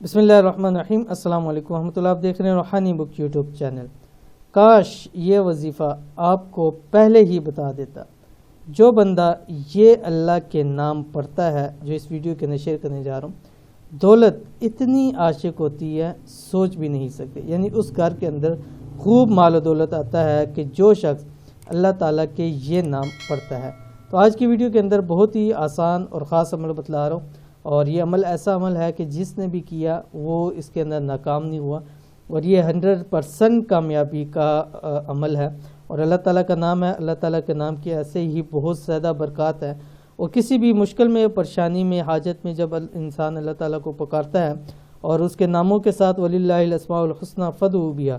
बिस्मिल्लाहिर्रहमानिर्रहीम। अस्सलाम वालेकुम रहमतुल्लाह। आप देख रहे हैं रूहानी बुक यूट्यूब चैनल। काश ये वजीफ़ा आपको पहले ही बता देता। जो बंदा ये अल्लाह के नाम पढ़ता है, जो इस वीडियो के अंदर शेयर करने जा रहा हूँ, दौलत इतनी आशिक होती है सोच भी नहीं सकते। यानी उस घर के अंदर खूब माल दौलत आता है कि जो शख्स अल्लाह ताला के ये नाम पढ़ता है। तो आज की वीडियो के अंदर बहुत ही आसान और ख़ास अमल बतला रहा हूँ, और ये अमल ऐसा अमल है कि जिसने भी किया वो इसके अंदर नाकाम नहीं हुआ, और ये 100% कामयाबी का अमल है। और अल्लाह ताला का नाम है, अल्लाह ताला के नाम की ऐसे ही बहुत ज़्यादा बरक़ात है। और किसी भी मुश्किल में, परेशानी में, हाजत में जब इंसान अल्लाह ताला को पुकारता है और उसके नामों के साथ वलिल्लाहिल अस्माउल हुस्ना फदऊ बिहा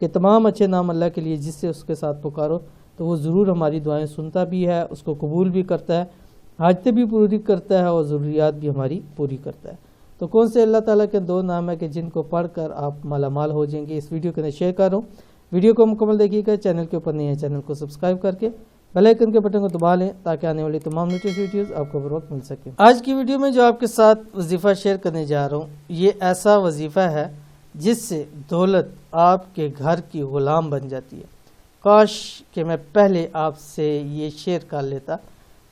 के तमाम अच्छे नाम अल्लाह के लिए जिससे उसके साथ पुकारो, तो वो ज़रूर हमारी दुआएं सुनता भी है, उसको कबूल भी करता है, हाजतें भी पूरी करता है और ज़रूरियात भी हमारी पूरी करता है। तो कौन से अल्लाह ताला के दो नाम है कि जिनको पढ़कर आप मालामाल हो जाएंगे, इस वीडियो के अंदर शेयर कर रहा हूँ। वीडियो को मुकम्मल देखिएगा। चैनल के ऊपर नहीं है, चैनल को सब्सक्राइब करके बेल आइकन के बटन को दबा लें ताकि आने वाली तमाम नोटिस वीडियोज़ आपको बर वक्त मिल सके। आज की वीडियो में जो आपके साथ वजीफ़ा शेयर करने जा रहा हूँ, ये ऐसा वजीफ़ा है जिससे दौलत आपके घर की ग़ुलाम बन जाती है। काश कि मैं पहले आपसे ये शेयर कर लेता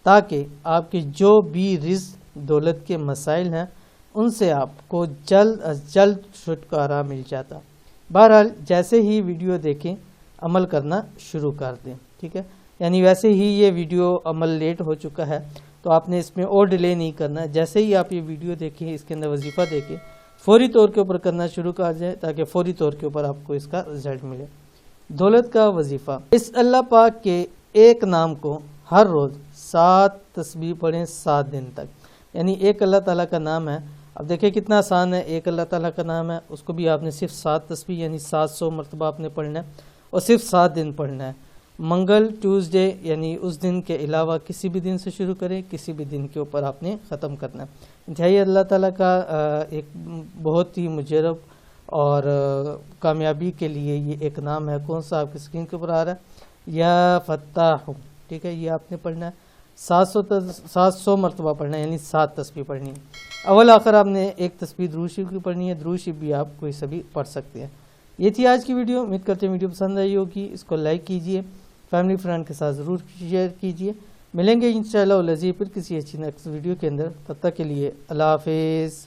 ताकि आपकी जो भी रिज़्क़ दौलत के मसाइल हैं उनसे आपको जल्द अज जल्द छुटकारा मिल जाता। बहरहाल जैसे ही वीडियो देखें अमल करना शुरू कर दें, ठीक है। यानी वैसे ही ये वीडियो अमल लेट हो चुका है तो आपने इसमें और डिले नहीं करना है। जैसे ही आप ये वीडियो देखें, इसके अंदर वजीफ़ा देखें, फौरी तौर के ऊपर करना शुरू कर जाए ताकि फौरी तौर के ऊपर आपको इसका रिजल्ट मिले। दौलत का वजीफ़ा, इस अल्लाह पाक के एक नाम को हर रोज़ 7 तस्बीह पढ़ें 7 दिन तक। यानी एक अल्लाह ताला का नाम है, अब देखिए कितना आसान है। एक अल्लाह ताला का नाम है, उसको भी आपने सिर्फ 7 तस्बीह यानी 700 मरतबा आपने पढ़ना है और सिर्फ 7 दिन पढ़ना है। मंगल ट्यूसडे यानी उस दिन के अलावा किसी भी दिन से शुरू करें, किसी भी दिन के ऊपर आपने ख़त्म करना है। इंतहाई अल्लाह ताला का एक बहुत ही मुजरब और कामयाबी के लिए ये एक नाम है। कौन सा आपकी स्क्रीन के ऊपर आ रहा है, या फत्ताह, ठीक है। ये आपने पढ़ना है 700 मरतबा पढ़ना है, यानी 7 तस्बीह पढ़नी है। अव्वल आखिर आपने एक तस्बीह दुरूद शरीफ की पढ़नी है। दुरूद शरीफ भी आप कोई सभी पढ़ सकते हैं। ये थी आज की वीडियो। उम्मीद करते हैं वीडियो पसंद आई होगी। इसको लाइक कीजिए, फैमिली फ्रेंड के साथ ज़रूर शेयर कीजिए। मिलेंगे इंशाअल्लाह फिर किसी अच्छी नेक्स्ट वीडियो के अंदर। तब तक के लिए अल्लाह हाफिज़।